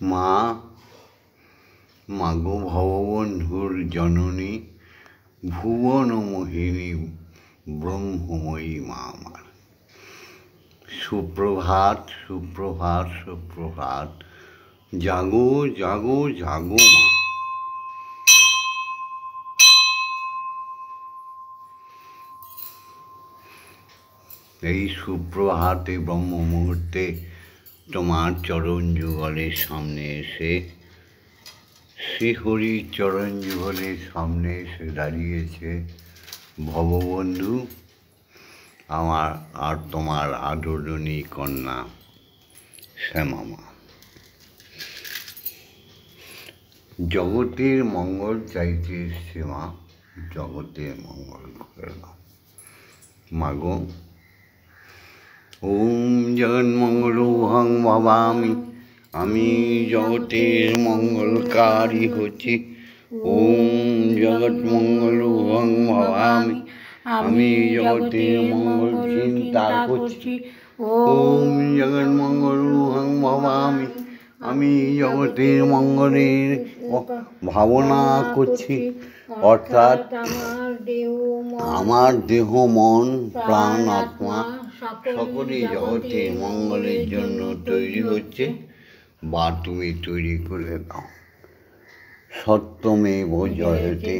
মা, মাগো ভববন্ধুর জননী, ভুবন মোহিনী ব্রহ্মময়ী মা আমার। সুপ্রভাত, সুপ্রভাত, সুপ্রভাত, জাগো জাগো জাগো মা। এই সুপ্রভাতে ব্রহ্ম মুহূর্তে তোমার চরণ যুগলের সামনে এসে, শ্রীহরির চরণ যুগলের সামনে এসে দাঁড়িয়েছে ভববন্ধু আমার আর তোমার আদরণী কন্যা শ্যামা মা। জগতের মঙ্গল চাইতে এসছে মা, জগতের মঙ্গল করে দাও মাগো। ওম জগন্মঙ্গলোহং ভবামি, আমি জগতের মঙ্গলকারী হচ্ছি। ওম জগৎমঙ্গলোহং ভবামি, আমি জগতের মঙ্গল চিন্তা করছি। ওম জগন্মঙ্গলোহং ভবামি, আমি জগতের মঙ্গলের ভাবনা করছি। অর্থাৎ আমার দেহ মন প্রাণ আত্মা সকলেই জগতের মঙ্গলের জন্য তৈরি হচ্ছে, বা তুমি তৈরি করে দাও। সত্যমেব জয়তে,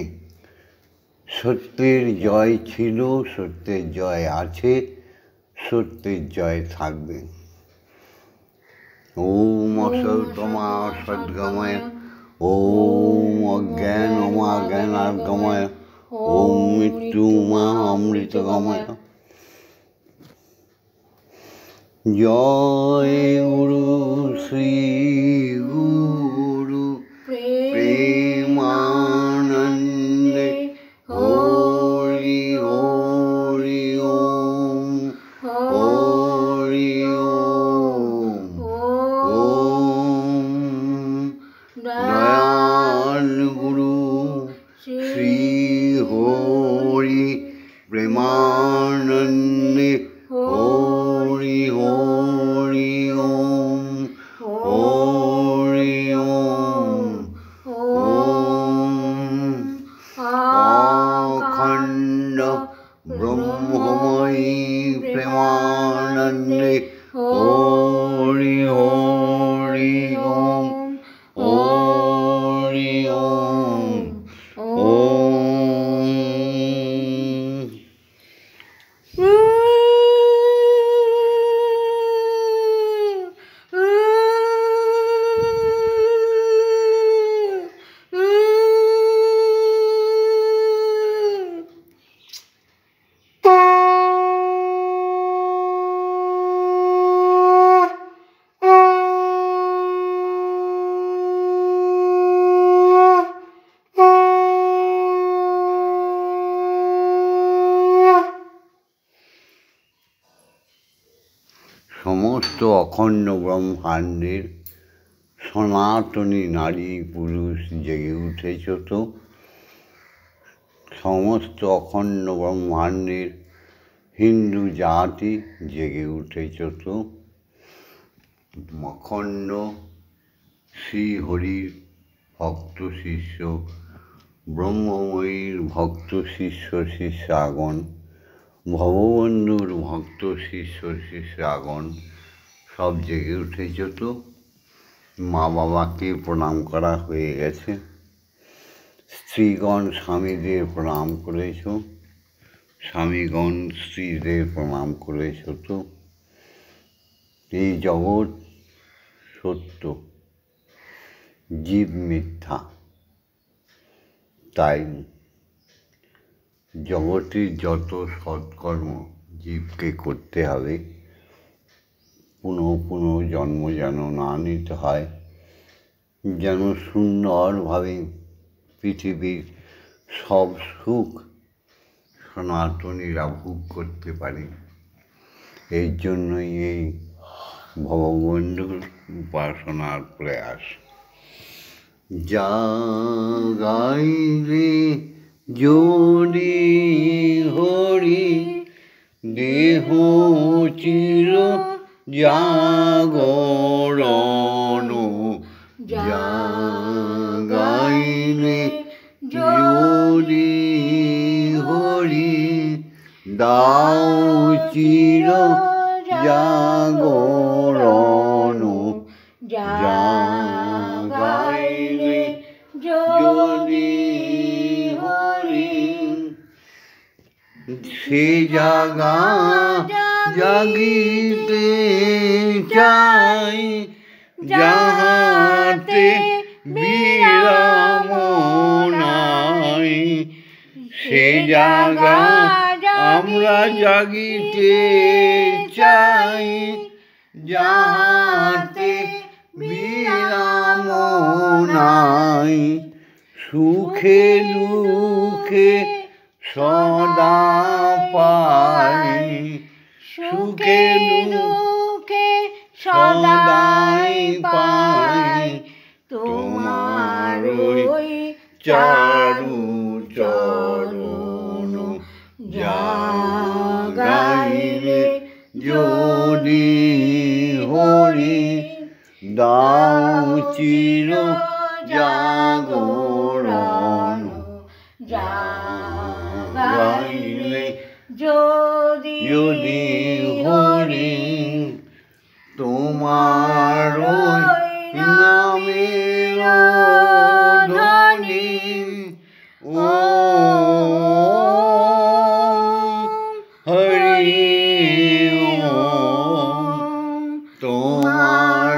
সত্যের জয় ছিল, সত্যের জয় আছে, সত্যের জয় থাকবে। ওম অসতমা সদ্গময়, ওম অজ্ঞানমা জ্ঞানার্গময়, ওম মৃত্যুমা অমৃতগময়। জয় গুরু শ্রী গুরু প্রেমানন্দে, হরি হরি ওম, হরি ওম। ওম দয়াল গুরু শ্রী হরি প্রেমানন্দে, হরি হরি ওম, হরি ওম। ওম অখণ্ড ব্রহ্মময়ী প্রেমানন্দে, হরি হরি ওম, হরি ওম। ওম সমস্ত অখণ্ড ব্রহ্মাণ্ডের সনাতনী নারী পুরুষ জেগে উঠেছ তো। সমস্ত অখণ্ড ব্রহ্মাণ্ডের হিন্দু জাতি জেগে উঠেছ তো। অখণ্ড শ্রীহরির ভক্ত শিষ্য, ব্রহ্মময়ীর ভক্ত শিষ্য শিষ্যাগণ, ভববন্ধুর ভক্ত শিষ্য শিষ্যাগণ সব জেগে উঠেছ তো। মা বাবাকে প্রণাম করা হয়ে গেছে, স্ত্রীগণ স্বামীদের প্রণাম করেছ, স্বামীগণ স্ত্রীদের প্রণাম করেছ তো। এই জগৎ সত্য, জীব মিথ্যা, তাই জগতের যত সৎকর্ম জীবকে করতে হবে, পুনঃ পুনঃ জন্ম যেন না নিতে হয়, যেন সুন্দরভাবে পৃথিবীর সব সুখ সনাতনীরা ভোগ করতে পারে। এই জন্যই এই ভববন্ধুর উপাসনার প্রয়াস। যা গাইলে যদি হরি, দেহ চির জাগরণ জাগাইলে যদি হরি দাও চির জাগরণ জাগাইলে যদি হরি সে জাগা জাগিতে চাই যাহাতে বিরাম নাই সে জাগা আমরা জাগিতে চাই যাহাতে বিরাম নাই সুখে দুঃখে সদা পাই সুখে দুঃখে সদাই পাই তোমার চারু চরণ জাগাইলে যদি হরি দাও চির জাগরণ জাগাইলে যদি হরি তোমার নামের ধ্বনি ও হরি তোমার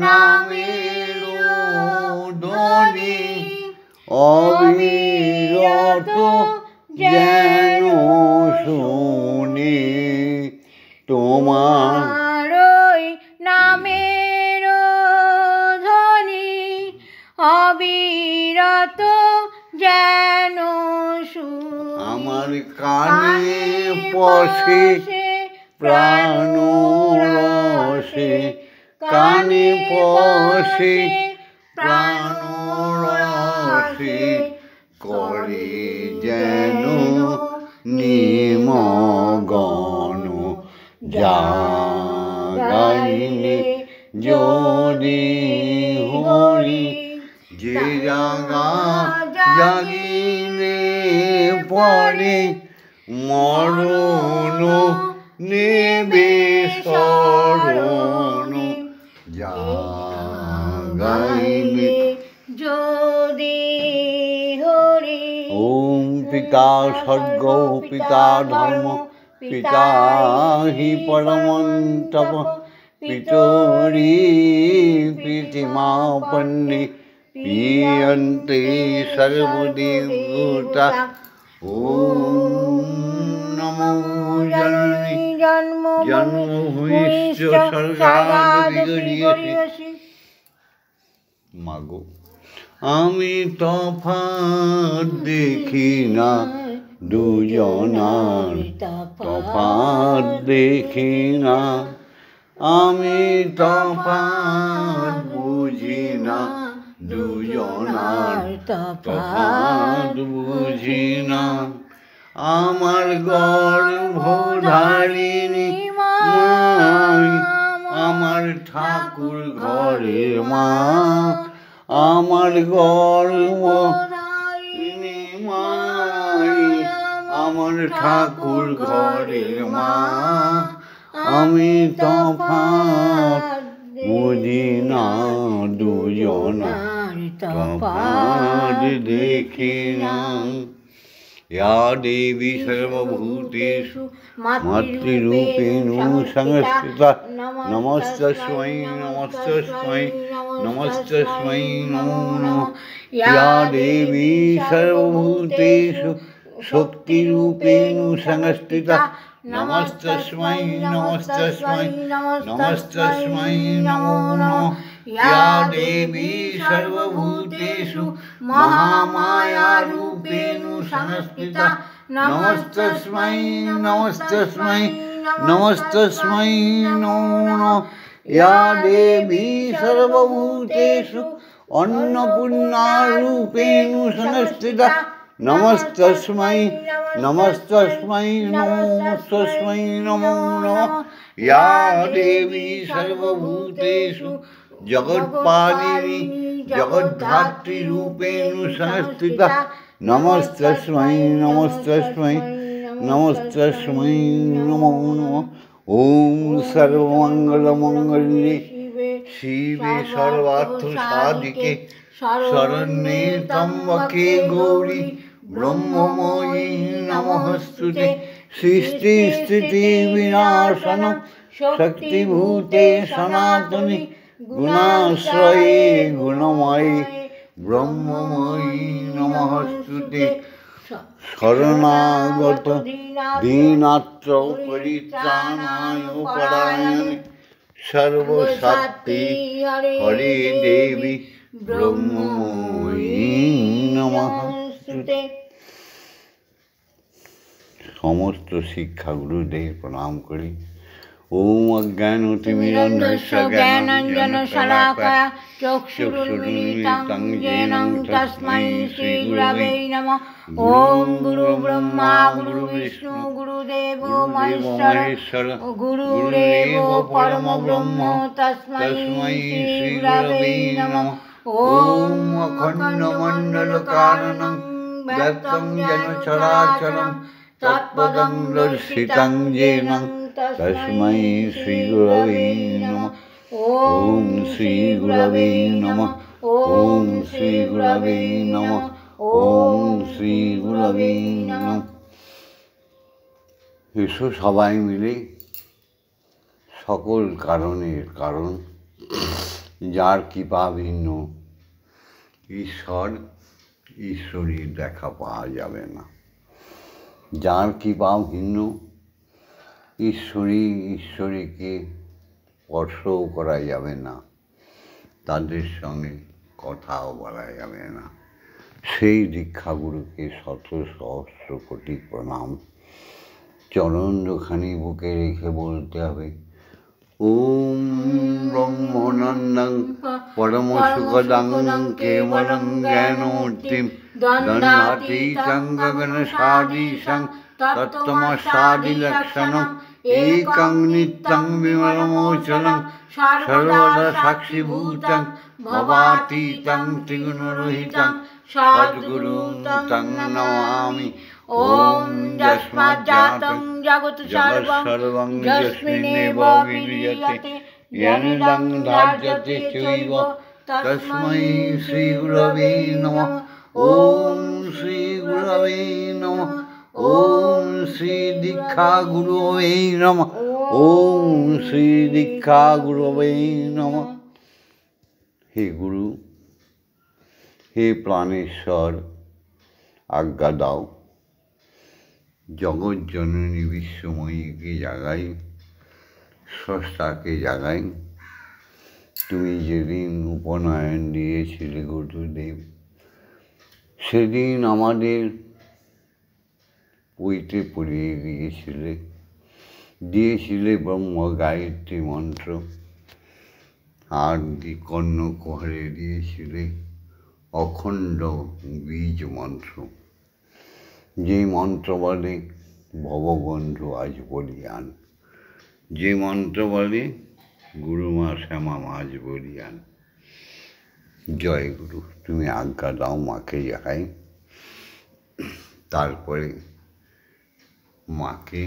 নামের ধ্বনি অবিরত যেন শুনি তোমার নামের ধ্বনি অবিরত যেন আমার কানে পশে প্রাণ রসে কানে পশে প্রাণ রসে করে যেন নিমগন জাগাইলে যদি হরি যে জাগা জাগিলে পরে মরণ নেবে শরণ জাগাইলে যদি হরি ওম পিতা স্বর্গ পিতা ধর্ম পিতা হি পরমন্তপ পিতরি প্রীতিমাপন্নে পীয়ন্তে সর্বদেবতা ওম নমো জননী জন্মভূমিশ্চ স্বর্গাদ্ মাগো আমি তফাৎ দেখি না দুজনার তফাৎ দেখি না আমি তফাৎ বুঝি না দুজনার তফাৎ বুঝি না আমার গর্ভধারিণী মাই আমার ঠাকুর ঘরের মা আমার গর্ভধারিণী মাই আমার ঠাকুর ঘরের মা আমি তফাৎ বুঝি না দুজনার তফাৎ দেখি না या देवी सर्वभूतेषु मातृरूपेण संस्थिता नमस्तस्मै नमस्तस्मै नमस्तस्मै नमो नमः या देवी सर्वभूतेषु शक्तिरूपेण संस्थिता नमस्तस्मै नमस्तस्मै नमस्तस्मै नमो नमः या देवी सर्वभूतेषु महामाया रूपेण संस्थिता नमस्तस्मै नमस्तस्मै नमस्तस्मै नमो नमः या देवी सर्वभूतेषु अन्नपूर्णा रूपेण संस्थिता नमस्तस्मै नमस्तस्मै नमस्तस्मै नमो नमः या देवी सर्वभूतेषु জগৎপালিনী জগদ্ধাত্রী রূপেণ সংস্থিতা নমস্তস্मै নমস্তস্मै নমস্তস্मै নমো নমঃ। ওম সর্বমঙ্গলমঙ্গলে শিবে সর্বার্থ সাধিকে শরণ্যে ত্র্যম্বকে গৌরী ব্রহ্মময়ী নমস্তুতে। সৃষ্টি স্থিতি বিনাশনম শক্তিভূতে সনাতনে গুণাশ্রয়ে গুণময়ে ব্রহ্মময়ী নমস্তুতে। শরণাগত দীনাত্র পরিত্রাণায় পরায়ণে সর্বশক্তি হরে দেবী ব্রহ্মময়ী নমস্তুতে। সমস্ত শিক্ষাগুরুদের প্রণাম করি। ওম অজ্ঞানতিমিরন্ধস্য জ্ঞানাঞ্জনশলাকয়া চক্ষুरुन्मीलितं येन তস্मै শ্রীগুরবে নমঃ। ওম গুরু ব্রহ্মা গুরু বিষ্ণু গুরুদেবো মহেশ্বর গুরুরেব পরম ব্রহ্ম তস্मै শ্রীগুরবে নমঃ। ওম অখণ্ডমণ্ডলকারণং ব্যক্तं যেন চরাচরং তৎপদং দর্শিतं येन তস্मै শ্রীগুরবে নমঃ। ওম শ্রীগুরবে নমঃ। ওম শ্রীগুরবে নমঃ। ওম শ্রীগুরবে নমঃ। এসো সবাই মিলে সকল কারণের কারণ যার কৃপা ভিন্ন ঈশ্বরীর দেখা পাওয়া যাবে না। যার কৃপা ভিন্ন ঈশ্বরীকে স্পর্শও করা যাবে না, তাদের সঙ্গে কথাও বলা যাবে না। সেই দীক্ষাগুরুকে শত সহস্র কোটি প্রণাম। চরণ দুখানি বুকে রেখে বলতে হবে ওম ব্রহ্মানন্দং পরম সুখদং কেবলং জ্ঞানমূর্তিম দণ্ডাতীতং গগনসাদীশং তত্ত্বমসাদিলক্ষণম একং নিত্যং বিমলমোচলং সর্বদা সাক্ষীভূতং ভবাতীতং ত্রিগুণরহিতং সদ্গুরুং তং নমামি। ওম যস্মাজ্জাतं জগৎ সর্বং যস্মিন্নেব বিলীয়তে জ্ঞানদং ধার্যতে চৈব তস্मै শ্রীগুরবে নমঃ। ওম শ্রীগুরবে নমঃ। ওম শ্রী দীক্ষা গুরুবে নমঃ। ওম শ্রী দীক্ষা গুরুবে নমঃ। হে গুরু, হে প্রাণেশ্বর, আজ্ঞা দাও জগৎ জননী বিশ্বময়ীকে জাগাই, স্রষ্টাকে জাগাই। তুমি যেদিন উপনয়ন দিয়েছিলে গুরুদেব, সেদিন আমাদের বইতে পড়িয়ে দিয়েছিলে ব্রহ্ম গায়ত্রী মন্ত্র, আর কর্ণকুহরে দিয়েছিলে অখণ্ড বীজ মন্ত্র, যে মন্ত্র বলে ভববন্ধু আজ বলিয়ান, যে মন্ত্র বলে গুরুমা শ্যামা আজ বলিয়ান। জয় গুরু, তুমি আজ্ঞা দাও মাকে জাগাই। তারপরে মাকে,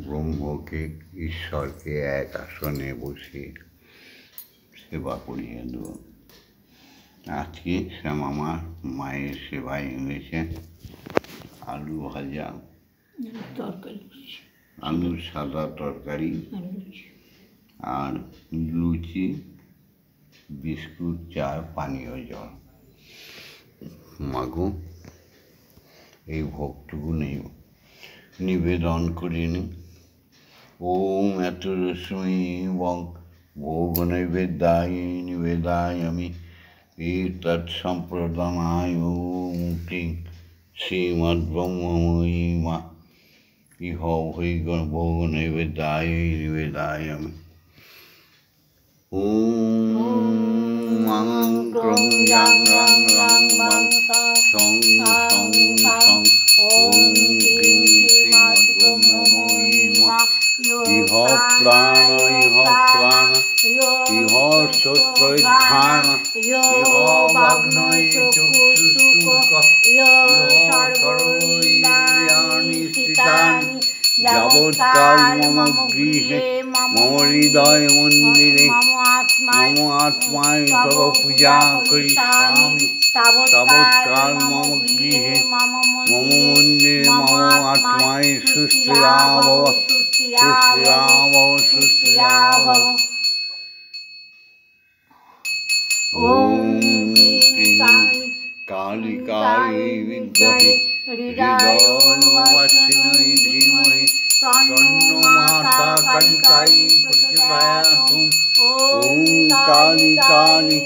ব্রহ্মকে, ঈশ্বরকে এক আসনে বসিয়ে সেবা করিয়ে দেব। আজকে শ্যামা মায়ের সেবায় এনেছে আলু ভাজা, আলুর সাদা তরকারি আর লুচি, বিস্কুট, চা, পানীয় জল। মাগো, এই ভোগটুকু নিবেদন করিনি। ওম এত রশ্মি এবং ভোগ নিবেদায় আমি তৎসম্প্রদানায় ওম ক্লিং শ্রীমদ্ব্রহ্মময়ী মা ইহ ভৈ ভোগ নিবেদায় আমি। ওম মং ক্রং যাং রাং রাং বাং সং সং সং ওম ক্লিং শ্রীমদ্ব্রহ্মময়ী মা ইহ প্রাণ ইহ প্রাণ ইহ সত্যঘ্রাণ ইহ ভগ্নৈ চক্ষুষ্টুক ইহ সর্বইন্দ্রিয়াণি স্থিতানি যাবৎকাল মম গৃহে মম হৃদয় মন্দিরে মম আত্মায় তব পূজা করিষ্যামি তাবৎকাল মম গৃহে মম মন্দিরে মম আত্মায় সুস্থিরা ভব সুস্থিরা ভব সুস্থিরা ভব। ওম ক্লীং কালী কালী বিদ্মহে হৃদয়বাসিনী ধীমহি তন্নো মাতা কালিকাই প্রচোদয়াৎ। ওম কালী কালী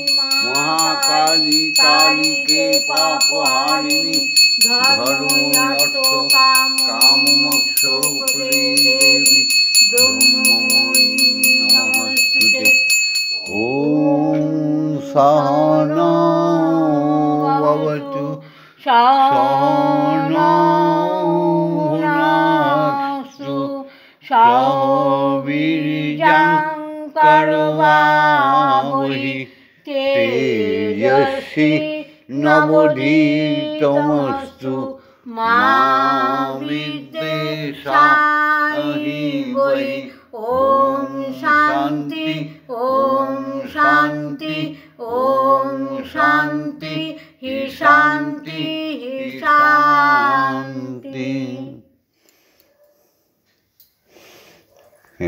মহাকালী কালীকে পাপহারিণী ধর্ম অর্থ কাম মোক্ষ প্রদে দেবী ব্রহ্মময়ী নমস্তুতে। ওম সহনা ভবতু সহনৌ ভুনাস্তু সহ বীর্যং করবাবহি তেজস্বী নবধীতমস্তু মা বিদ্বেষাহি। ওম শান্তি ওম শান্তি ওম শান্তি হি শান্তি হি শান্তি।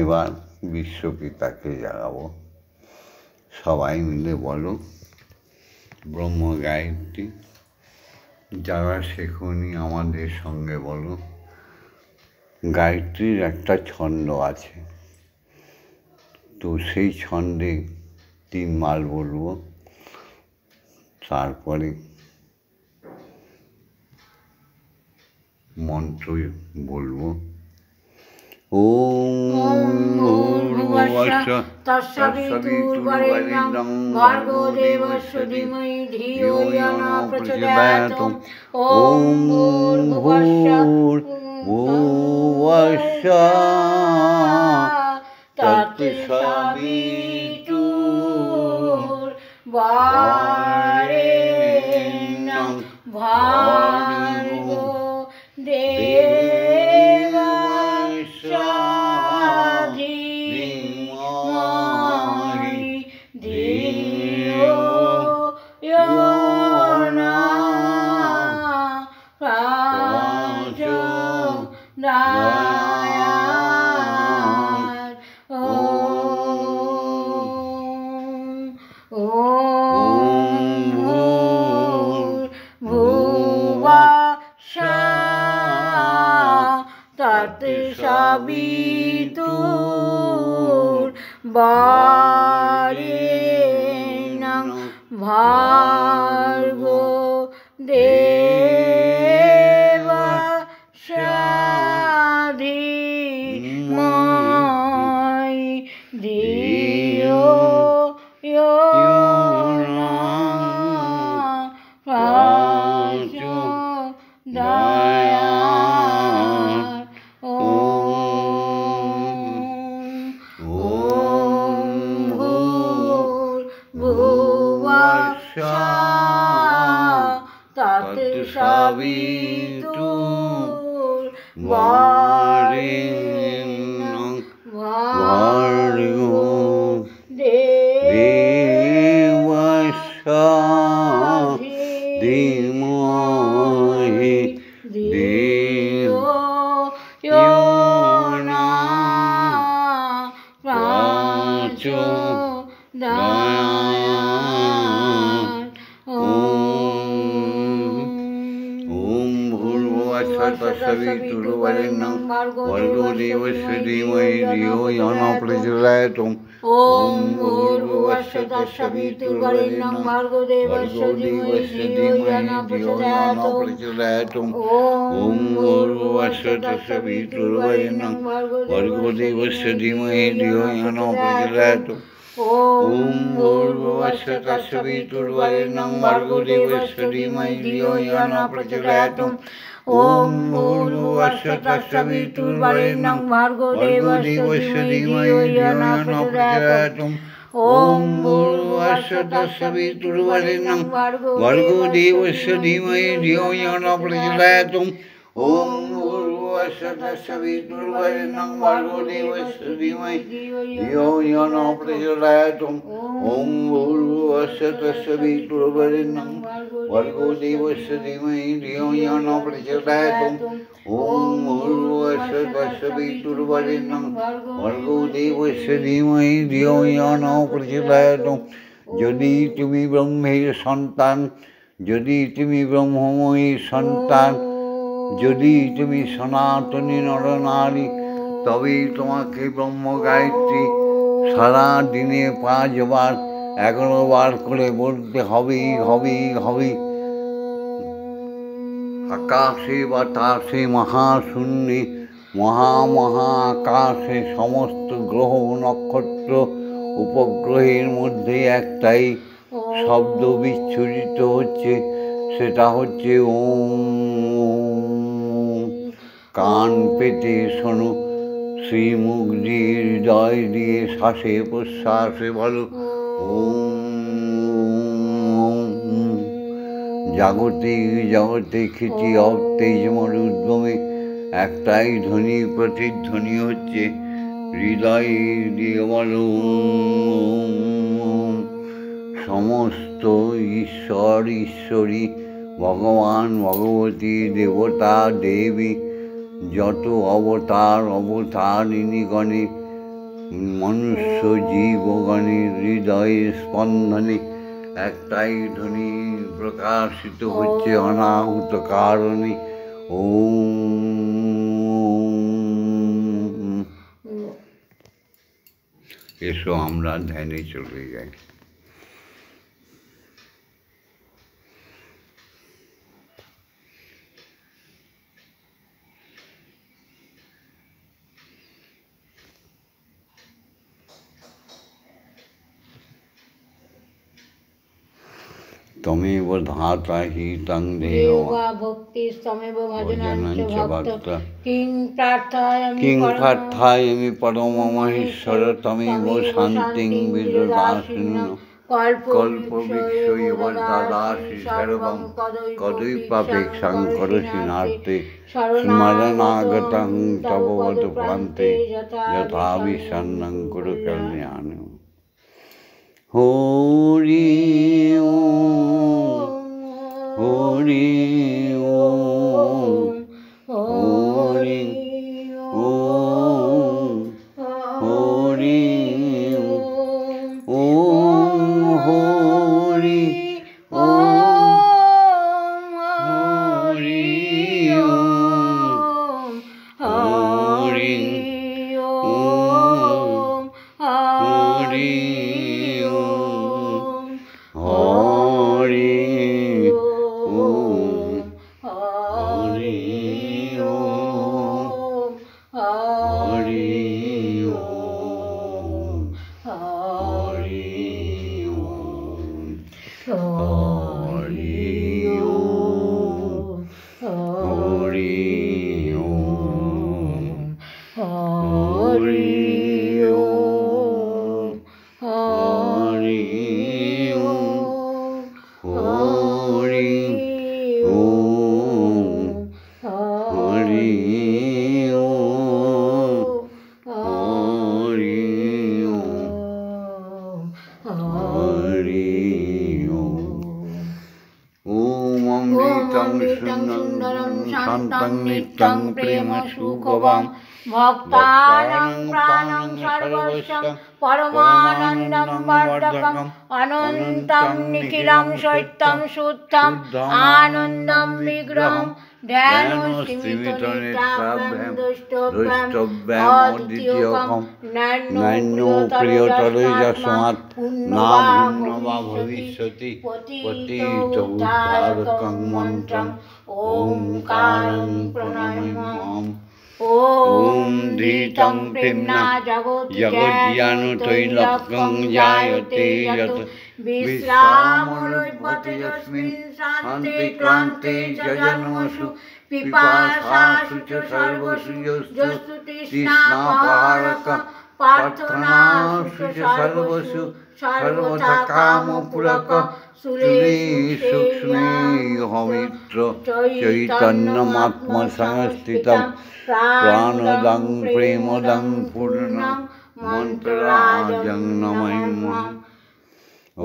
এবার বিশ্বপিতাকে জাগাবো, সবাই মিলে বলো ব্রহ্ম গায়ত্রী। যারা শেখনি আমাদের সঙ্গে বলো। গায়ত্রীর একটা ছন্দ আছে, তো সেই ছন্দে 3 বার বলবো, তারপরে মন্ত্র বলবো। ওম ভূর্ভুবস্সঃ তৎসবিতুর্বরেণ্যং ভর্গো দেবস্য ধীমহি ধিয়ো यो न प्रचोदयात्। ওম ভূর্ভুবস্সঃ তৎসবিতুর্বরেণ্যং ভর্গো দেবস্য ধীমহি ধিয়ো यो न प्रचोदयात्। ওম ভূর্ভুবস্সঃ তৎসবিতুর্বরেণ্যং ভর্গো দেবস্য ধীমহি ধিয়ো यो न प्रचोदयात्। ওম ভূর্ভুবস্সঃ তৎসবিতুর্বরেণ্যং ভর্গো দেবস্য ধীমহি ধিয়ো यो न প্রচোদয়াत्। ওম ভূর্ভুবস্সঃ তৎসবিতুর্বরেণ্যং ভর্গো দেবস্য ধীমহি ধিয়ো यो न প্রচোদয়াत्। ওম ভূর্ভুবস্সঃ তৎসবিতুর্বরেণ্যং ভর্গো দেবস্য ধীমহি ধিয়ো यो न প্রচোদয়াत्। ওম ভূর্ভুবস্সঃ তৎসবিতুর্বরেণ্যং ভর্গো দেবস্য ধীমহি ধিয়ো यो न প্রচোদয়াत्। ॐ भूर्भुवस्सुः तत्सवितुर्वरेण्यं भर्गो देवस्य धीमहि धियो यो न प्रचोदयात् ॐ भूर्भुवस्सुः तत्सवितुर्वरेण्यं भर्गो देवस्य धीमहि धियो यो न प्रचोदयात् ॐ भूर्भुवस्सुः तत्सवितुर्वरेण्यं भर्गो देवस्य धीमहि धियो यो न प्रचोदयात् ॐ भूर्भुवस्सुः तत्सवितुर्वरेण्यं भर्गो देवस्य धीमहि धियो यो न प्रचोदयात् ॐ भूर्भुवस्सुः तत्सवितुर्वरेण्यं भर्गो देवस्य धीमहि धियो यो न प्रचोदयात् ॐ भूर्भुवस्सुः तत्सवितुर्वरेण्यं भर्गो देवस्य धीमहि धियो यो न प्रचोदयात् যদি তুমি ব্রহ্মের সন্তান, যদি তুমি ব্রহ্মময়ীর সন্তান, যদি তুমি সনাতনী নরনারী, তবেই তোমাকে ব্রহ্ম গায়ত্রী সারা দিনে 5 বার 11 বার করে বলতে হবেই হবে। আকাশে বাতাসে মহাশূন্যে মহা আকাশে সমস্ত গ্রহ নক্ষত্র উপগ্রহের মধ্যে একটাই শব্দ বিচ্ছুরিত হচ্ছে, সেটা হচ্ছে ওম। কান পেতে শোনো, শ্রীমুখ দিয়ে হৃদয় দিয়ে শ্বাসে প্রশ্বাসে বলো ওম। জগতে খ্যাতি অবতেজ মরুদ্গমে একটাই ধ্বনি, প্রতিধ্বনি হচ্ছে হৃদয় দিয়ে বলো ওম। সমস্ত ঈশ্বর ঈশ্বরী, ভগবান ভগবতী, দেবতা দেবী, যত অবতারিণীগণে, মনুষ্য জীবগণের হৃদয়ের স্পন্দনে একটাই ধ্বনি প্রকাশিত হচ্ছে অনাহুত কারণে ওম। এসো আমরা ধ্যানে চলে যাই। তমেব ধাতা হি তং দেহ ভক্তিস্তমেব ভজনঞ্চ ভক্ত কিং প্রার্থায়ামি পরমমহেশ্বর তমেব শান্তিং বিদদাসিনো কল্পবৃক্ষৈব দদাসি সর্বং কদৈপাপেক্ষাং করোসি নার্তে স্মরণাগতং তব বদ প্রান্তে যথা বিসন্নং কুরু কল্যাণং। হরি ওম হরি ওম হরি ওম হরি ওম হরি ওম হরি ওম হরি ওম হরি শান্তং নিত্যং প্রেম সুখবাং ভক্তানাং প্রাণং সর্বস্বং পরমানন্দং বর্ধকং অনন্তং নিখিলং সত্যং শুদ্ধং আনন্দং বিগ্রহং ধ্যানস্তিমিতনিষ্টাভ্যাম নান্যো প্রিয়তরে যস্মাৎ না ভিন্ন বা ভবিষ্যতি পতিত উদ্ধারকং মন্ত্রং ওঙ্কারং প্রণমাম্যহম। ॐ धीतं प्रेम्णा जगज्ञानतैलक्यं जायते यत् विश्रामोपते यस्मिन् शान्ते क्लान्ते च जन्मसु पिपासासु च सर्वसु यस्तु तृष्णापहारक प्रार्थनासु च सर्वसु सर्वथा कामपूरक सूक्ष्मेऽहमित्र चैतन्यमात्मसंस्थितं प्राणदं प्रेमदं पूर्णं मन्त्रराजं नमामि। ॐ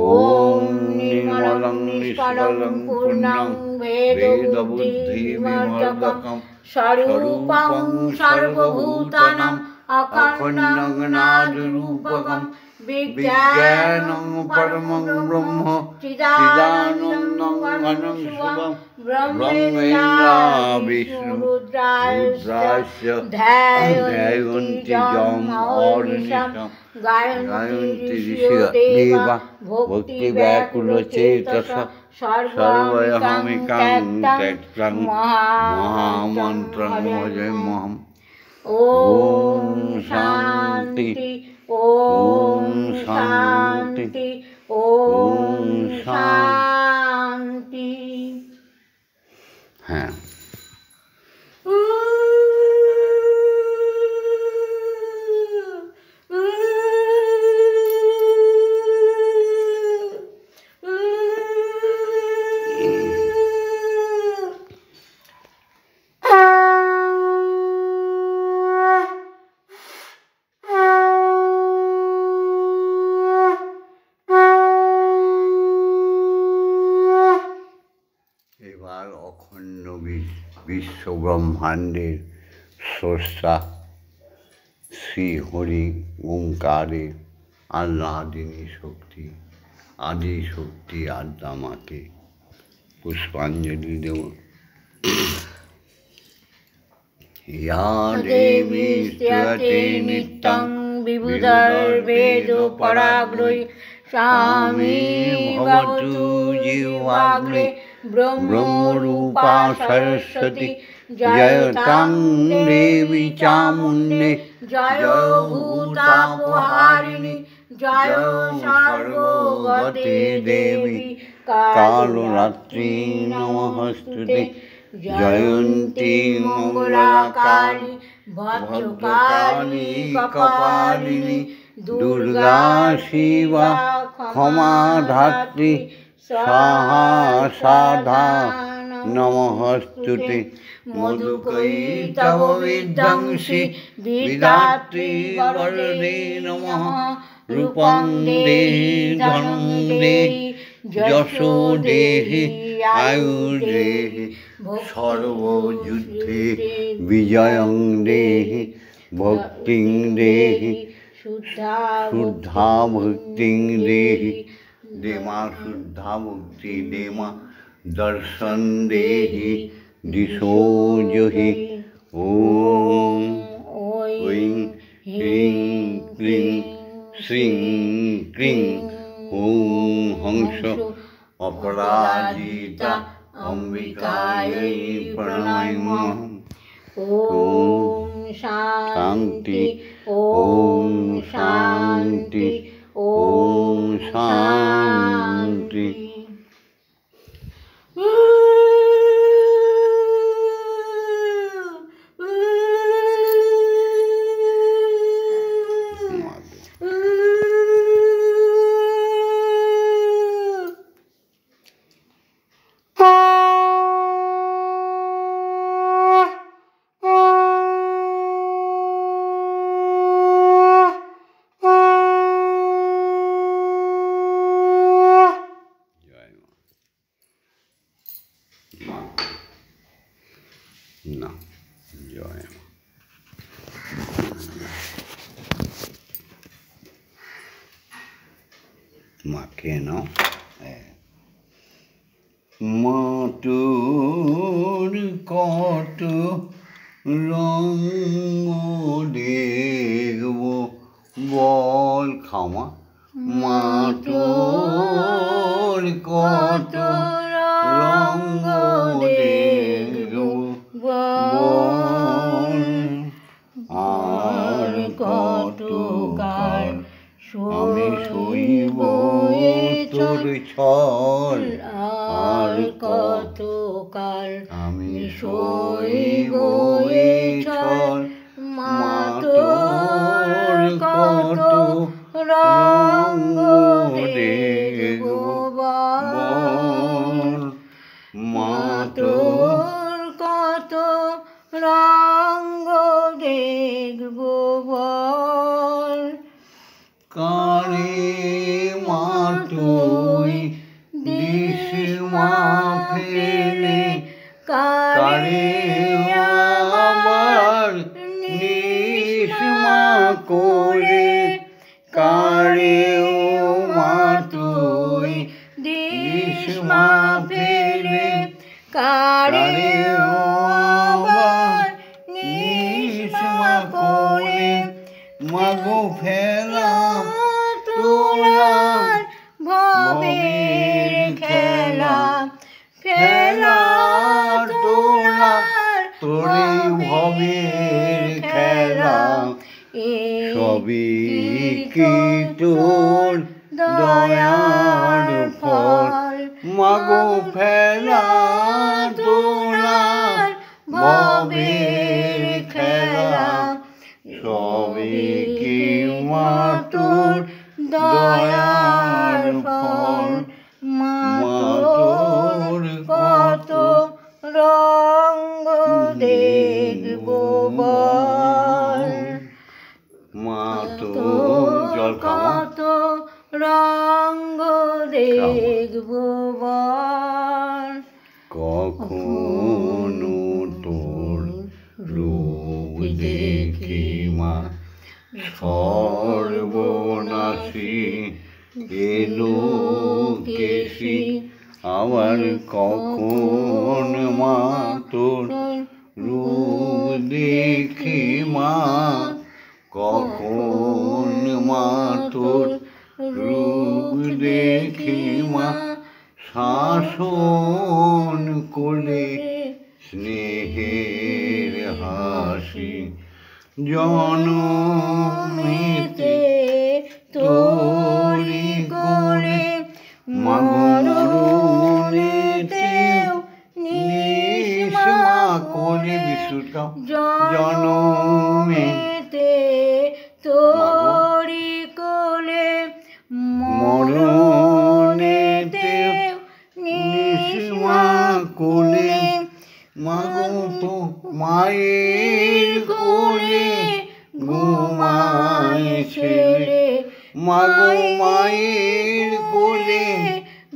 निर्मलं निष्कलं पूर्णं वेदबुद्धिविवर्धकं स्वरूपं सर्वभूतानाम् अखण्डं नादरूपकं विज्ञानं परमं ब्रह्म चिदानन्दं घनं शिवं ब्रह्मेन्द्र विष्णुरुद्राश्च ध्यायन्ति यम् अहर्निशं गायन्ति ऋषयो देवा भक्तिव्याकुलचेतसः सर्वैकामिकां त्यक्तं महामन्त्रं भजाम्यहम्। ॐ शान्ति ॐ शान्ति ॐ शान्ति। हाँ এবার অখণ্ড বিশ্ব ব্রহ্মাণ্ডের স্রষ্টা শ্রী হরি ওঙ্কারের আহ্লাদিনী শক্তি আদি শক্তি আদ্যামাকে পুষ্পাঞ্জলি দেব। ইয়া দেবী স্তুয়তে নিত্যং বিবুধর্বেদোপরাগ্রৈ স্বামী ভবতু জিহ্বাগ্রে ব্রহ্মরূপা সরস্বতী জয়তাং দেবী চামুণ্ডে জয় ভূতাপহারিণী জয় সর্বগতে দেবী কালরাত্রি নমস্তুতে জয়ন্তী মঙ্গলাকালী ভদ্রকালী কপালিনী দুর্গা শিবা ক্ষমা ধাত্রী स्वाहा साधा नमस्তুতে मधुकैटभ विध्वंसि विधात्री वरदे नमः रूपं देहि धनं देहि यशो देहि आयुर्देहि सर्वयुद्धे विजयं देहि भक्तिं देहि शुद्धा भक्तिं देहि देमा शुद्धा मुक्ति देमा दर्शन देहि दिशो जोहि। ओम ऐं ह्रीं क्लीं श्रीं क्लीं ओम हंस अपराजिता अंबिकायै प्रणमामि। ओम शांति ओम शांति ओम शांति। ना जय माके ना মাতুর কত রঙ দেখব বল খামা মাতুর কত রঙ দেখব বল ছল আর কত কাল আমি সইব এ ছল মা তোর কত রঙ্গ দেখব বল মা তোর কত রঙ্গ দেখব বল কারে মা তুই দিস মা ফেলে কারে আমার নিস মা করে কারে ও মা তুই দিস মা ফেলে কারে ও আবার নিস মা করে মাগো ফেলা তোলার ভবের খেলা খেলা তোলার তোরে ভবের খেলা সবই কি তোর দয়ার ফল মাগো ফেলা তোলার ভবের খেলা সবই কি মা তোর দয়ার ফল মা তোর কত রঙ্গ দেখব বল মা তোর জল খাওয়া কত রঙ্গ দেখব বল কখনো তোর রূপ দেখি মা সর্বনাশী এলো কেশি আবার কখন মা তোর রূপ দেখি মা কখন মা তোর রূপ দেখি মা শাসন কোলে স্নেহের হাসি জনমেতে তোরি করে মরণেতেও নিস মা কোলে বিশুদ্ধ জনমেতে তোরি কোলে মরণেতেও নিস মা কোলে মাগো তো মায়ের কোলে ঘুমায় ছেলে মাগো মায়ের কোলে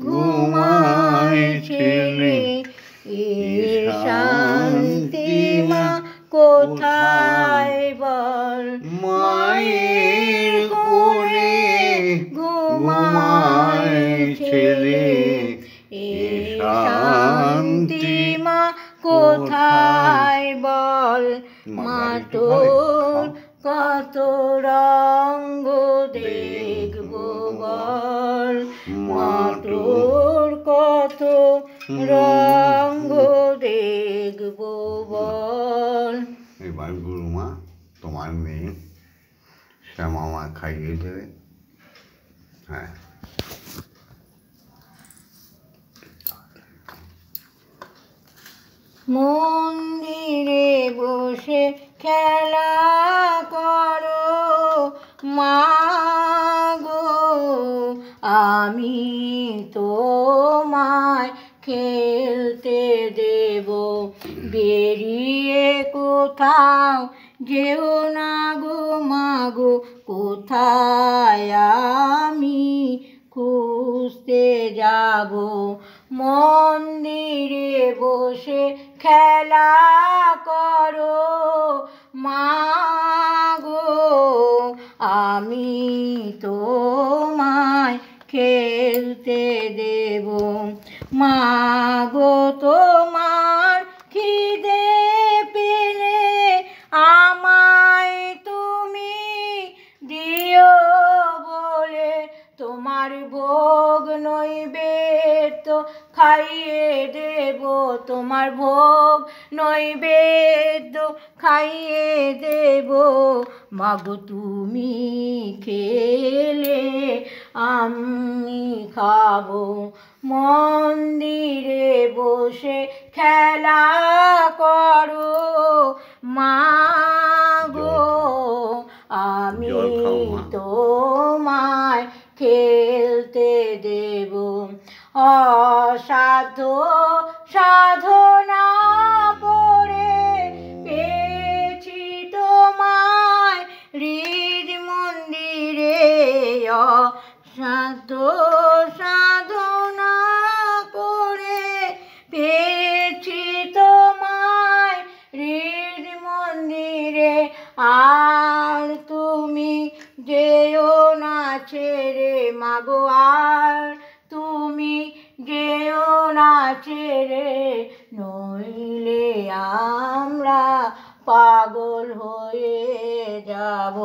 ঘুমায় ছেলে এ শান্তি মা কোথায় বল মায়ের কোলে ঘুমায় ছেলে এ শান্তি মা কোথায় বল মা তোর কত রঙ্গ দেখব বল মা তোর কত রঙ্গ দেখব বল এবার গুরুমা তোমার মেয়ে শ্যামা মা খাইয়ে দেবে হ্যাঁ মন্দিরে বসে খেলা করো মা গো আমি তোমায় খেলতে দেব বেরিয়ে কোথাও যেও না গো মা গো কোথায় আমি খুঁজতে যাব মন্দিরে বসে খেলা করো মা গো আমি তোমায় খেলতে দেব মা গো তোমার খিদে পেলে আমায় তুমি দিও বলে তোমার ভোগ নৈবেদ্য তো খাইয়ে দেব তোমার ভোগ নৈবেদ্য খাইয়ে দেব মাগো তুমি খেলে আমি খাবো মন্দিরে বসে খেলা করো মাগো আমি তোমায় খেলতে দেব অসাধ্য সাধনা করে পেয়েছি তোমায় হৃদ মন্দিরে অসাধ্য সাধনা করে পেয়েছি তোমায় হৃদ মন্দিরে আর তুমি যেও না ছেড়ে মাগো আর তুমি যেও না ছেড়ে নইলে আমরা পাগল হয়ে যাব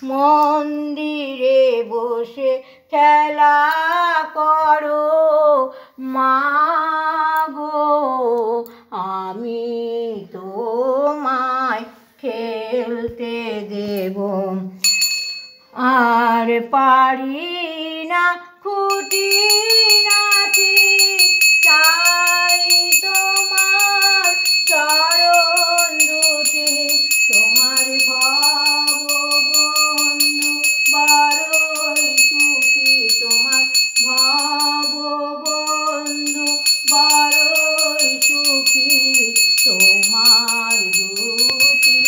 মন্দিরে বসে খেলা করো মাগো আমি তোমায় খেলতে দেব আর পারি না খুঁটি নাচি চাই তোমার চরণ দুটি তোমার ভববন্ধু বড়ই সুখী তোমার ভববন্ধু বড়ই সুখী তোমার দুটি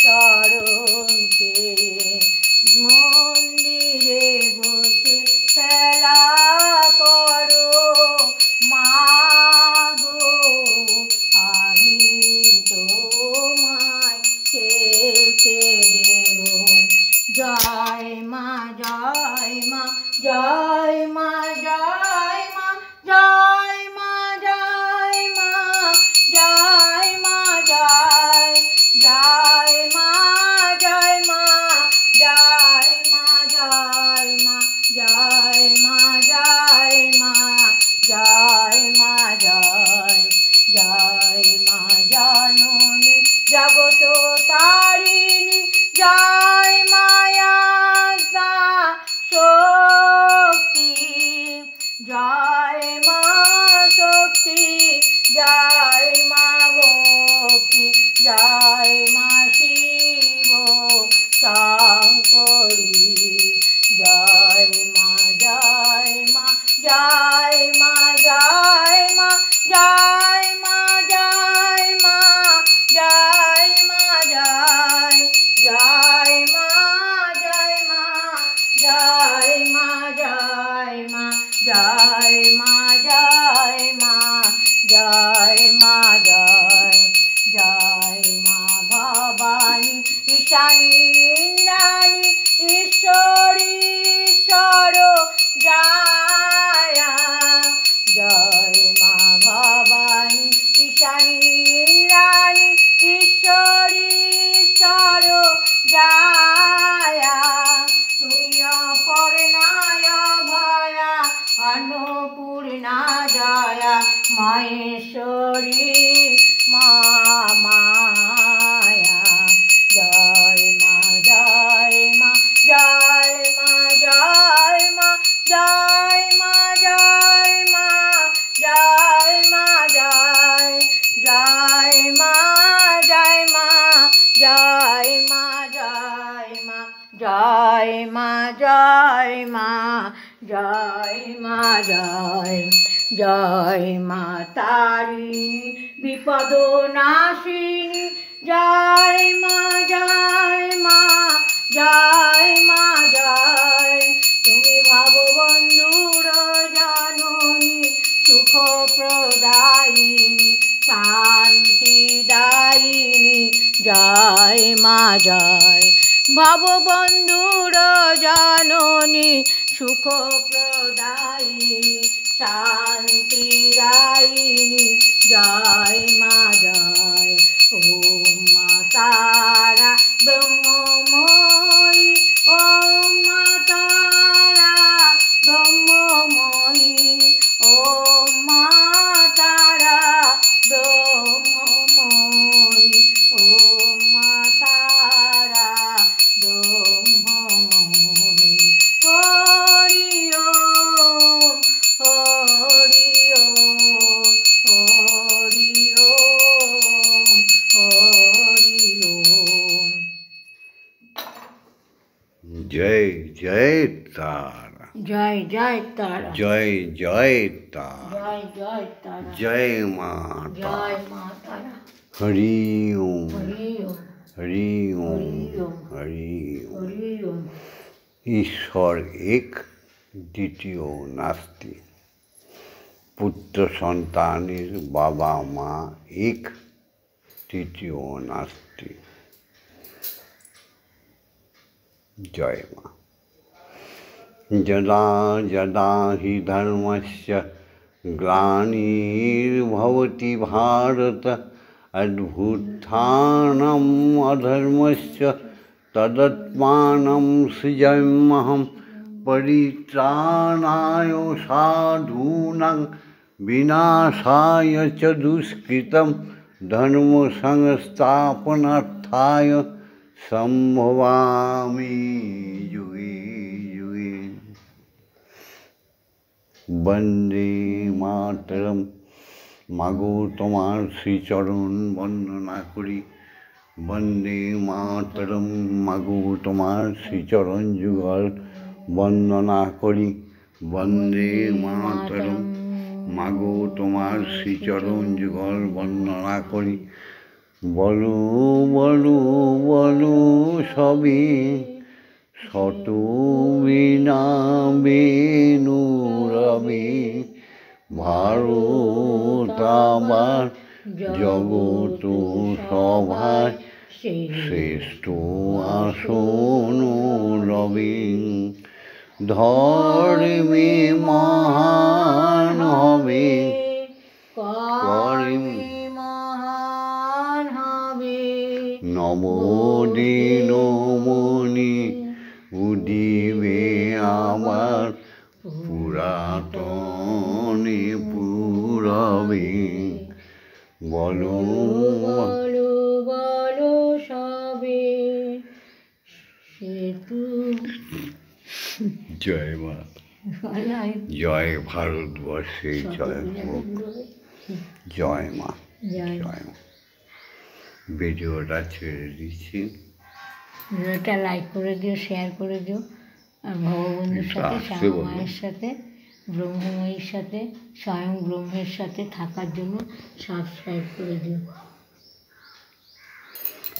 চরণ পেয়ে মন্দিরে বসে খেলা করো মাগো আমি তোমায় খেলতে দেব জয় মা জয় মা জয় মা জয় মা জয় মা জয় মা জয় মা জয় জয় মা জয় মা জয় মা জয় মা জয় মা জয় মা জয় মা জয় জয় মা জননী জগত তারিণী জয় মায়া শক্তি জয় মা শক্তি জয় মা ভক্তি জয় মা শিব শঙ্করী জয় মা জয় মা জয় মা জয় মা জয় মা জয় মা জয় মা জয় জয় মা জয় মা জয় মা জয় মা জয় মা জয় মা জয় মা জয় জয় মা ভবানী ঈশানী ইন্দ্রাণী ঈশ্বরী ঈশ্বর জয় জয় মা ভবানী ঈশানী ইন্দ্রাণী ঈশ্বরী ঈশ্বর জয় তুমি অপর্ণায় ভয়া अन्नपूर्णा जया महेश्वरी माया जय मा जय मा जय मा जय मा जय मा जय मा जय मा जय जय मा जय मा जय मा जय मा जय मा जय मा जय मा जय जय मा तारिणी विपद नाशिनी जय मा जय मा जय मा जय তুমি ভববন্ধুর জননী সুখ প্রদায়িনী শান্তিদায়িনী জয় মা জয় ভববন্ধুর জননী সুখ প্রদায়িনী শান্তিদায়িনী জয় মা জয় ওম মা তারা ব্রহ্মময়ী ওম মা তারা ব্রহ্মময়ী ওম জয় তারা জয় জয় তারা জয় জয় তারা জয় মা তারা জয় মা তারা হরি ওম হরি ওম হরি ওম হরি ওম হরি ওম। হরি ওম। ঈশ্বর এক, দ্বিতীয় নাস্তি। পুত্র সন্তানের বাবা মা এক, তৃতীয় নাস্তি। জয় মা। যদা যদা হি ধর্মস্য গ্লানির্ভবতি ভারত অভ্যুত্থানম অধর্মস্য তদাত্মাनं সৃজাম্যহম পরিত্রাণায় সাধূনাং বিনাশায় চ দুষ্কৃতম ধর্ম সংস্থাপনার্থায় সম্ভবামি যুগে যুগে। বন্দে মাতরম। মাগো তোমার শ্রীচরণ বন্দনা করি। বন্দে মাতরম। মাগো তোমার শ্রীচরণ যুগল বন্দনা করি। বন্দে মাতরম। মাগো তোমার শ্রীচরণ যুগল বন্দনা করি। বলো বলো বলো সবে শত বিনা বেনু রবে ভারত আমার জগত সভায় শ্রেষ্ঠ আসন রবে। ধর্মে মহান হবে কর্মে মহান হবে নবদিন মণি উদিবে আবার পুরাতনে পুরবে। বলো বলো বলো সবে সেতু জয় মা। জয় ভারতবর্ষে জয় হোক। জয় মা। জয় জয় মা। ভিডিওটা ছেড়ে দিচ্ছি। ভিডিওটা লাইক করে দিও, শেয়ার করে দিও। আর ভগবন্ধুর এটা সাথে আসছে বলো। শ্যামামায়ের সাথে ব্রহ্মময়ীর সাথে স্বয়ং ব্রহ্মের সাথে থাকার জন্য সাবস্ক্রাইব করে দিও।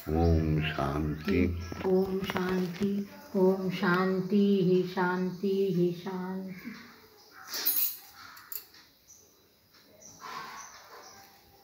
ওম শান্তি। ওম শান্তি। ওম শান্তি হি শান্তি হি শান্তি।